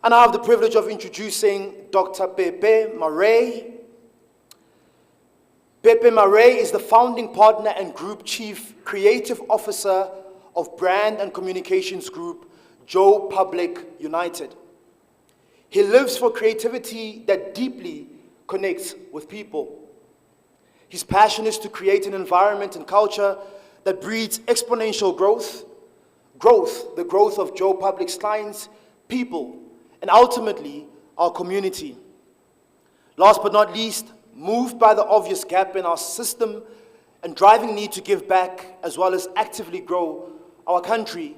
And I have the privilege of introducing Dr. Pepe Marais. Pepe Marais is the founding partner and Group Chief Creative Officer of Brand and Communications Group, Joe Public United. He lives for creativity that deeply connects with people. His passion is to create an environment and culture that breeds exponential growth, the growth of Joe Public's clients, people, and ultimately our community. Last but not least, moved by the obvious gap in our system and driving need to give back as well as actively grow our country,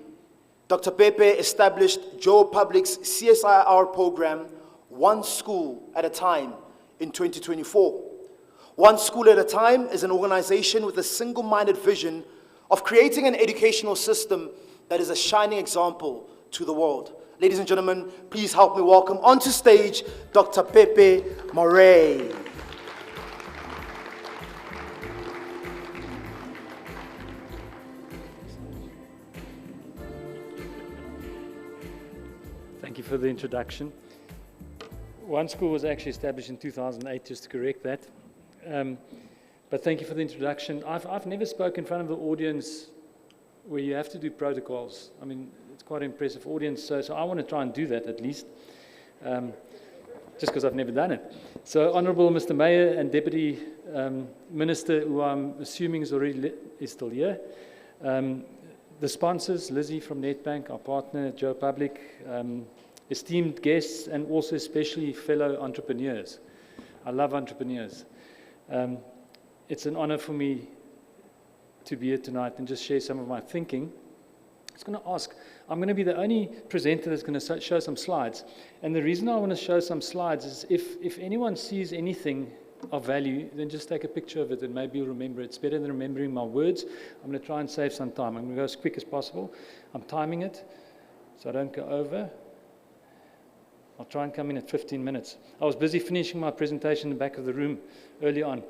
Dr. Pepe established Joe Public's CSIR program, One School at a Time, in 2024. One School at a Time is an organization with a single-minded vision of creating an educational system that is a shining example to the world. Ladies and gentlemen, please help me welcome onto stage Dr. Pepe Marais. Thank you for the introduction. One School was actually established in 2008, just to correct that. But thank you for the introduction. I've never spoken in front of the audience where you have to do protocols. I mean, it's quite an impressive audience, so I want to try and do that at least, just because I've never done it. So, Honourable Mr. Mayor and Deputy Minister, who I'm assuming is still here, the sponsors, Lizzie from Nedbank, our partner, Joe Public, esteemed guests, and also especially fellow entrepreneurs. I love entrepreneurs. It's an honor for me to be here tonight and just share some of my thinking. I was going to ask, I'm going to be the only presenter that's going to show some slides. And the reason I want to show some slides is if anyone sees anything of value, then just take a picture of it and maybe you'll remember it. It's better than remembering my words. I'm going to try and save some time. I'm going to go as quick as possible. I'm timing it so I don't go over. I'll try and come in at 15 minutes. I was busy finishing my presentation in the back of the room early on.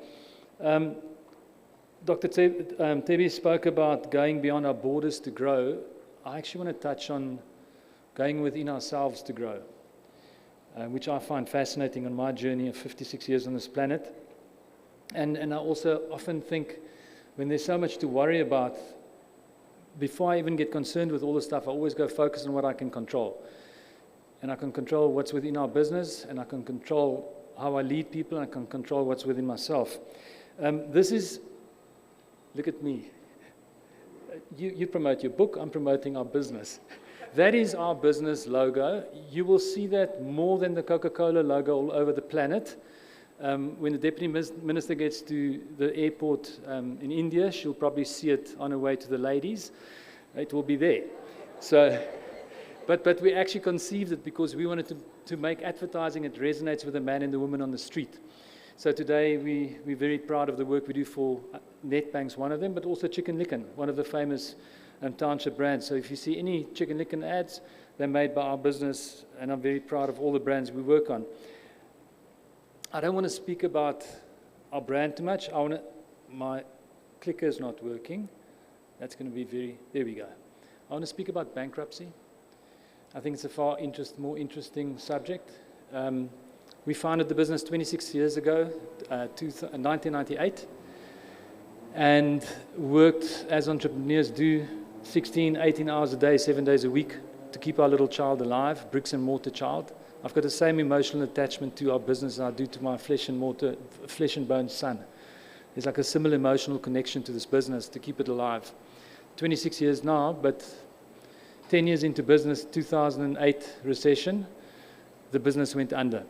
Dr. Tebi spoke about going beyond our borders to grow. I actually want to touch on going within ourselves to grow, which I find fascinating on my journey of 56 years on this planet. And I also often think when there's so much to worry about, before I even get concerned with all this stuff, I always go focus on what I can control. And I can control what's within our business, and I can control how I lead people, and I can control what's within myself. This is, look at me. You promote your book, I'm promoting our business. That is our business logo. You will see that more than the Coca-Cola logo all over the planet. When the Deputy Minister gets to the airport in India, she'll probably see it on her way to the ladies. It will be there. So, but we actually conceived it because we wanted to make advertising that resonates with the man and the woman on the street. So today we're very proud of the work we do for Nedbank's one of them, but also Chicken Licken, one of the famous Township brands. So if you see any Chicken Licken ads, they're made by our business, and I'm very proud of all the brands we work on. I don't want to speak about our brand too much. My clicker is not working. That's going to be there we go. I want to speak about bankruptcy. I think it's a far more interesting subject. We founded the business 26 years ago, 1998, and worked as entrepreneurs do 16, 18 hours a day, 7 days a week to keep our little child alive, bricks and mortar child. I've got the same emotional attachment to our business as I do to my flesh and bone son. There's like a similar emotional connection to this business to keep it alive. 26 years now, but 10 years into business, 2008 recession, the business went under.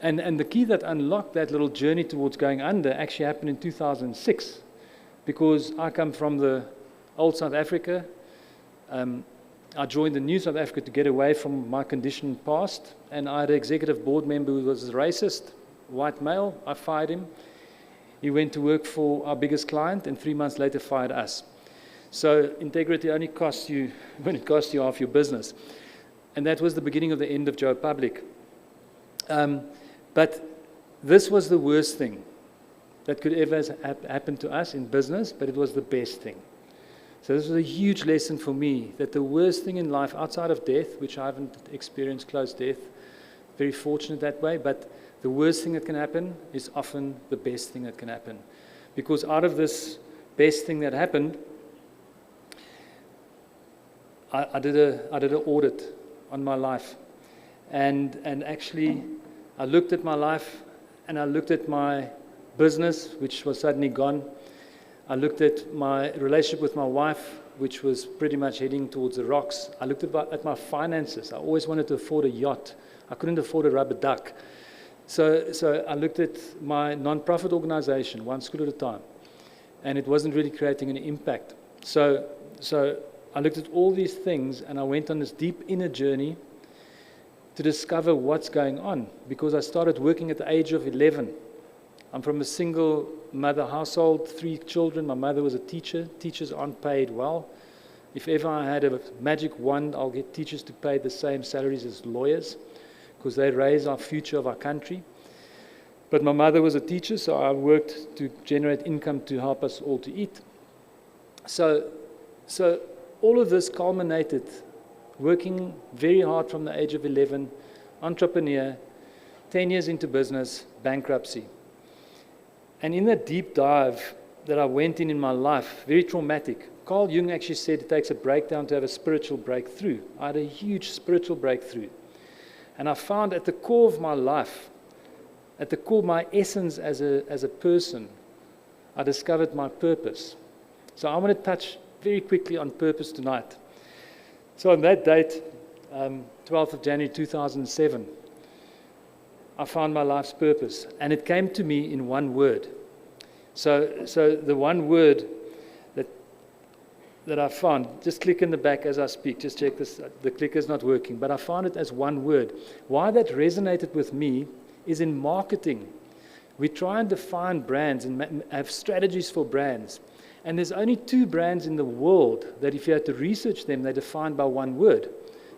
And the key that unlocked that little journey towards going under actually happened in 2006, because I come from the old South Africa. I joined the new South Africa to get away from my conditioned past, and I had an executive board member who was a racist, white male. I fired him. He went to work for our biggest client, and 3 months later fired us. So integrity only costs you when it costs you half your business. And that was the beginning of the end of Joe Public. But this was the worst thing that could ever happen to us in business, but it was the best thing. So this was a huge lesson for me, that the worst thing in life, outside of death, which I haven't experienced close death, very fortunate that way, but the worst thing that can happen is often the best thing that can happen. Because out of this best thing that happened, I did an audit on my life. And actually, I looked at my life, and I looked at my business, which was suddenly gone. I looked at my relationship with my wife, which was pretty much heading towards the rocks. I looked at my finances. I always wanted to afford a yacht. I couldn't afford a rubber duck. So I looked at my non-profit organization, one school at a time, and it wasn't really creating any impact. So I looked at all these things, and I went on this deep inner journey to discover what's going on, because I started working at the age of 11. I'm from a single mother household, 3 children. My mother was a teacher. Teachers aren't paid well. If ever I had a magic wand, I'll get teachers to pay the same salaries as lawyers, because they raise our future of our country. But my mother was a teacher, so I worked to generate income to help us all to eat. So all of this culminated working very hard from the age of 11, entrepreneur, 10 years into business, bankruptcy. And in that deep dive that I went in my life, very traumatic, Carl Jung actually said it takes a breakdown to have a spiritual breakthrough. I had a huge spiritual breakthrough. And I found at the core of my life, at the core of my essence as a person, I discovered my purpose. So I want to touch very quickly on purpose tonight. So on that date, 12th of January 2007, I found my life's purpose, and it came to me in one word. So the one word that I found, just click in the back as I speak, just check this, the clicker's not working, but I found it as one word. Why that resonated with me is in marketing. We try and define brands and have strategies for brands, and there's only 2 brands in the world that if you had to research them, they're defined by one word.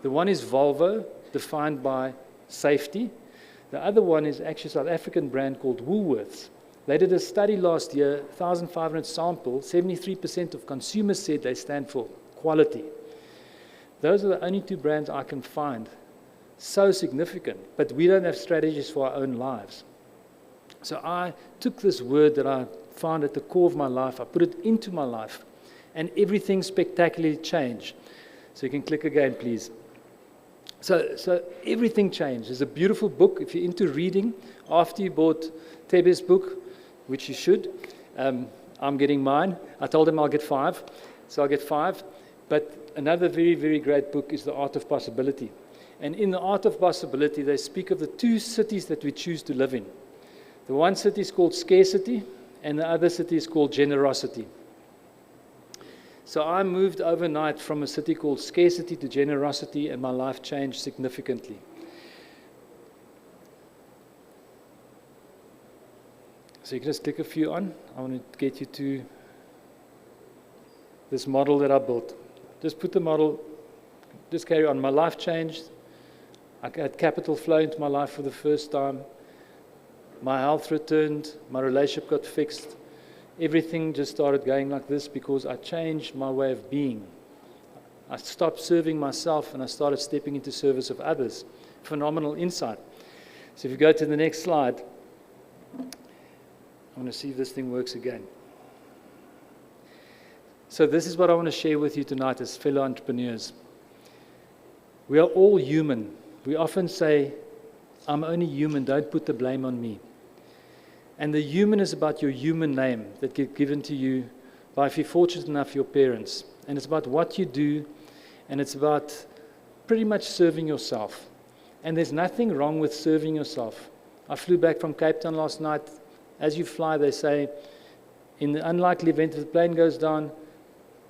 The one is Volvo, defined by safety. The other one is actually a South African brand called Woolworths. They did a study last year, 1,500 samples, 73% of consumers said they stand for quality. Those are the only 2 brands I can find so significant, but we don't have strategies for our own lives. So I took this word that I found at the core of my life, I put it into my life, and everything spectacularly changed. So you can click again, please. So everything changed. There's a beautiful book. If you're into reading, after you bought Tebe's book, which you should, I'm getting mine. I told him I'll get 5, so I'll get 5. But another very, very great book is The Art of Possibility. And in The Art of Possibility, they speak of the 2 cities that we choose to live in. The one city is called scarcity, and the other city is called generosity. So I moved overnight from a city called scarcity to generosity, and my life changed significantly. So you can just click a few on. I want to get you to this model that I built. Just put the model, just carry on. My life changed. I had capital flow into my life for the first time. My health returned. My relationship got fixed. Everything just started going like this because I changed my way of being. I stopped serving myself and I started stepping into service of others. Phenomenal insight. So if you go to the next slide, I want to see if this thing works again. So this is what I want to share with you tonight as fellow entrepreneurs. We are all human. We often say, I'm only human, don't put the blame on me. And the human is about your human name that gets given to you by, if you're fortunate enough, your parents. And it's about what you do, and it's about pretty much serving yourself. And there's nothing wrong with serving yourself. I flew back from Cape Town last night. As you fly, they say, in the unlikely event that the plane goes down,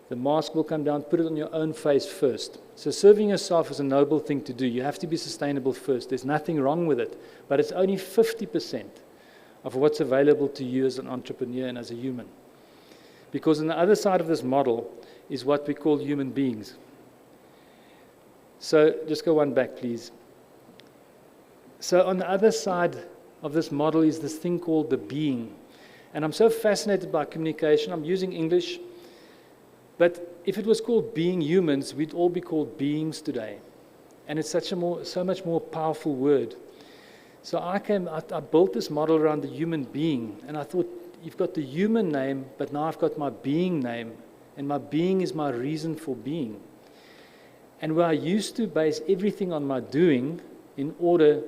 the mask will come down, put it on your own face first. So serving yourself is a noble thing to do. You have to be sustainable first. There's nothing wrong with it. But it's only 50% of what's available to you as an entrepreneur and as a human. Because on the other side of this model is what we call human beings. So just go one back, please. So on the other side of this model is this thing called the being. And I'm so fascinated by communication. I'm using English. But if it was called being humans, we'd all be called beings today. And it's so much more powerful word. So I built this model around the human being, and I thought, you've got the human name, but now I've got my being name, and my being is my reason for being. And where I used to base everything on my doing in order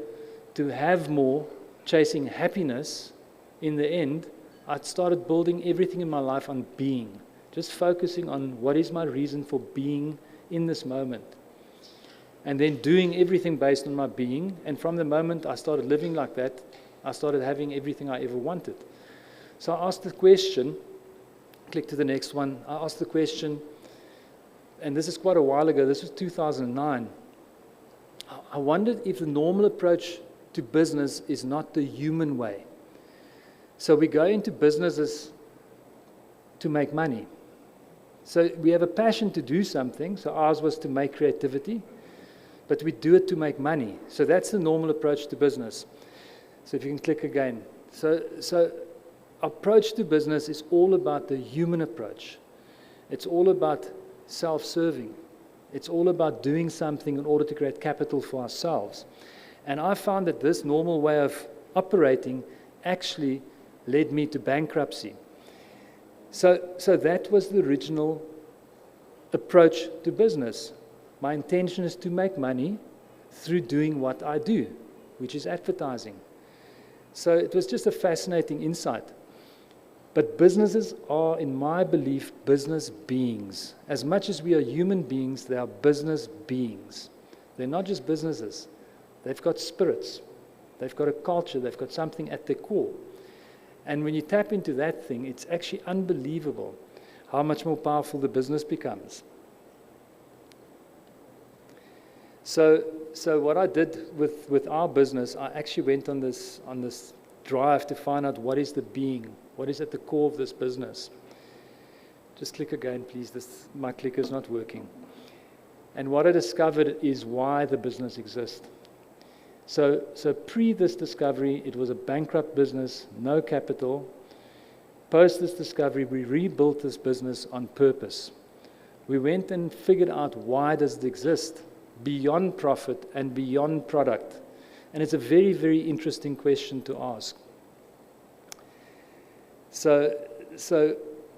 to have more, chasing happiness, in the end, I started building everything in my life on being, just focusing on what is my reason for being in this moment. And then doing everything based on my being. And from the moment I started living like that, I started having everything I ever wanted. So I asked the question, click to the next one. I asked the question, and this is quite a while ago, this was 2009. I wondered if the normal approach to business is not the human way. So we go into businesses to make money. So we have a passion to do something. So ours was to make creativity. But we do it to make money. So that's the normal approach to business. So if you can click again. So approach to business is all about the human approach. It's all about self-serving. It's all about doing something in order to create capital for ourselves. And I found that this normal way of operating actually led me to bankruptcy. So that was the original approach to business. My intention is to make money through doing what I do, which is advertising. So it was just a fascinating insight. But businesses are, in my belief, business beings. As much as we are human beings, they are business beings. They're not just businesses. They've got spirits. They've got a culture. They've got something at their core. And when you tap into that thing, it's actually unbelievable how much more powerful the business becomes. So what I did with our business, I actually went on this drive to find out what is the being, what is at the core of this business. Just click again, please. My clicker is not working. And what I discovered is why the business exists. So pre this discovery, it was a bankrupt business, no capital. Post this discovery, we rebuilt this business on purpose. We went and figured out why does it exist, beyond profit and beyond product. And it's a very, very interesting question to ask. So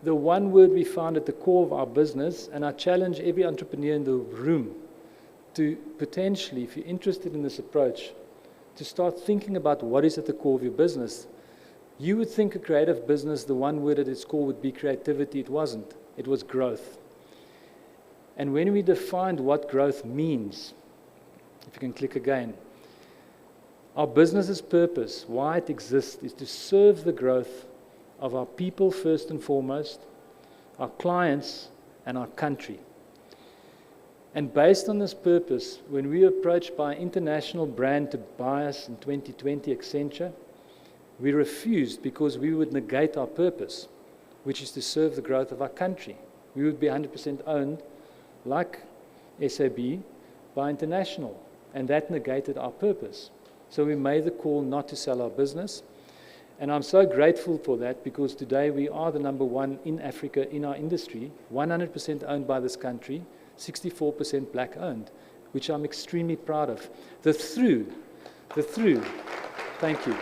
the one word we found at the core of our business, and I challenge every entrepreneur in the room to potentially, if you're interested in this approach, to start thinking about what is at the core of your business. You would think a creative business, the one word at its core would be creativity. It wasn't. It was growth. And when we defined what growth means, if you can click again, our business's purpose, why it exists, is to serve the growth of our people first and foremost, our clients, and our country. And based on this purpose, when we were approached by an international brand to buy us in 2020, Accenture, we refused because we would negate our purpose, which is to serve the growth of our country. We would be 100% owned, like SAB, by international, and that negated our purpose. So we made the call not to sell our business, and I'm so grateful for that because today we are the number one in Africa in our industry, 100% owned by this country, 64% black owned, which I'm extremely proud of. The through, thank you.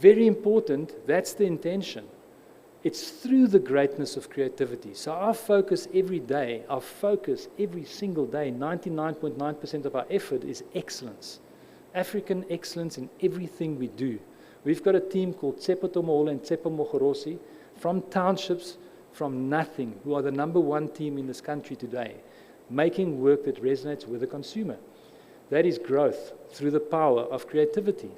Very important, that's the intention. It's through the greatness of creativity. So our focus every day, every single day, 99.9% of our effort is excellence. African excellence in everything we do. We've got a team called Tsepo Tomoholo and Tsepo Mogorosi from Townships, from nothing, who are the number one team in this country today, making work that resonates with the consumer. That is growth through the power of creativity.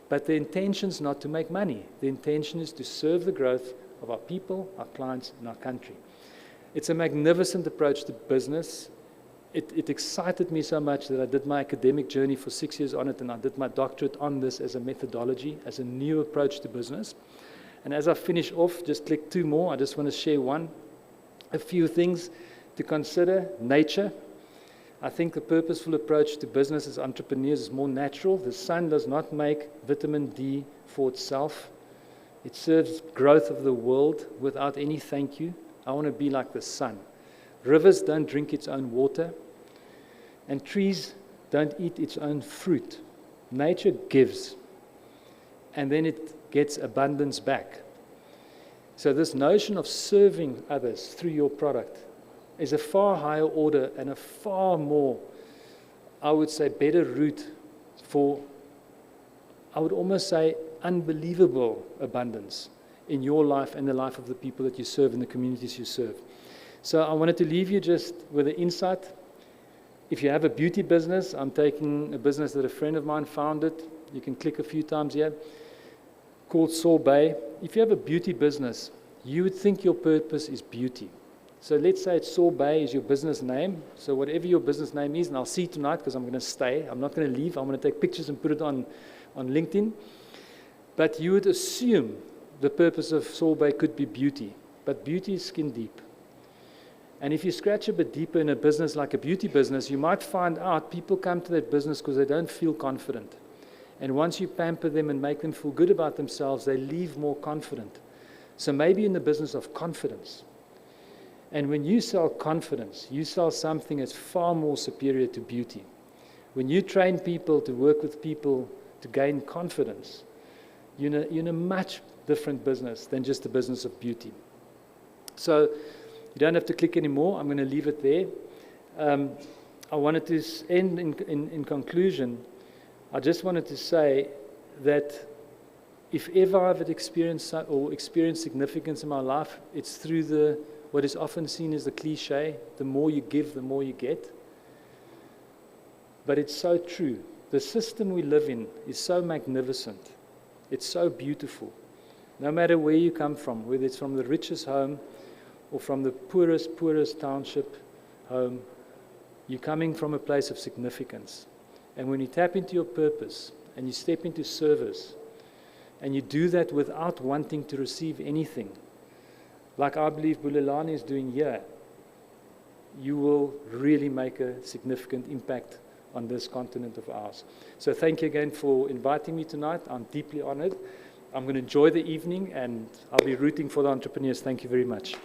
But the intention is not to make money. The intention is to serve the growth of our people, our clients, and our country. It's a magnificent approach to business. It excited me so much that I did my academic journey for 6 years on it, and I did my doctorate on this as a methodology, as a new approach to business. And as I finish off, just click two more. I just want to share a few things to consider. Nature. I think the purposeful approach to business as entrepreneurs is more natural. The sun does not make vitamin D for itself. It serves growth of the world without any thank you. I want to be like the sun. Rivers don't drink its own water, and trees don't eat its own fruit. Nature gives, and then it gets abundance back. So this notion of serving others through your product is a far higher order and a far more, I would say, better route for, I would almost say, unbelievable abundance in your life and the life of the people that you serve and the communities you serve. So I wanted to leave you just with an insight. If you have a beauty business, I'm taking a business that a friend of mine founded. You can click a few times here, called Sorbet. If you have a beauty business, you would think your purpose is beauty. So let's say it's Sorbet is your business name. So whatever your business name is, and I'll see tonight because I'm going to stay. I'm not going to leave. I'm going to take pictures and put it on LinkedIn. But you would assume the purpose of Sorbet could be beauty. But beauty is skin deep. And if you scratch a bit deeper in a business like a beauty business, you might find out people come to that business because they don't feel confident. And once you pamper them and make them feel good about themselves, they leave more confident. So maybe in the business of confidence. And when you sell confidence, you sell something that's far more superior to beauty. When you train people to work with people to gain confidence, you're in a much different business than just the business of beauty. So you don't have to click anymore. I'm going to leave it there. I wanted to end in conclusion. I just wanted to say that if ever I've experienced significance in my life, it's through what is often seen as the cliche, the more you give, the more you get. But it's so true. The system we live in is so magnificent. It's so beautiful. No matter where you come from, whether it's from the richest home or from the poorest township home, you're coming from a place of significance. And when you tap into your purpose and you step into service, and you do that without wanting to receive anything, like I believe Bulelani is doing here, you will really make a significant impact on this continent of ours. So thank you again for inviting me tonight. I'm deeply honored. I'm going to enjoy the evening, and I'll be rooting for the entrepreneurs. Thank you very much.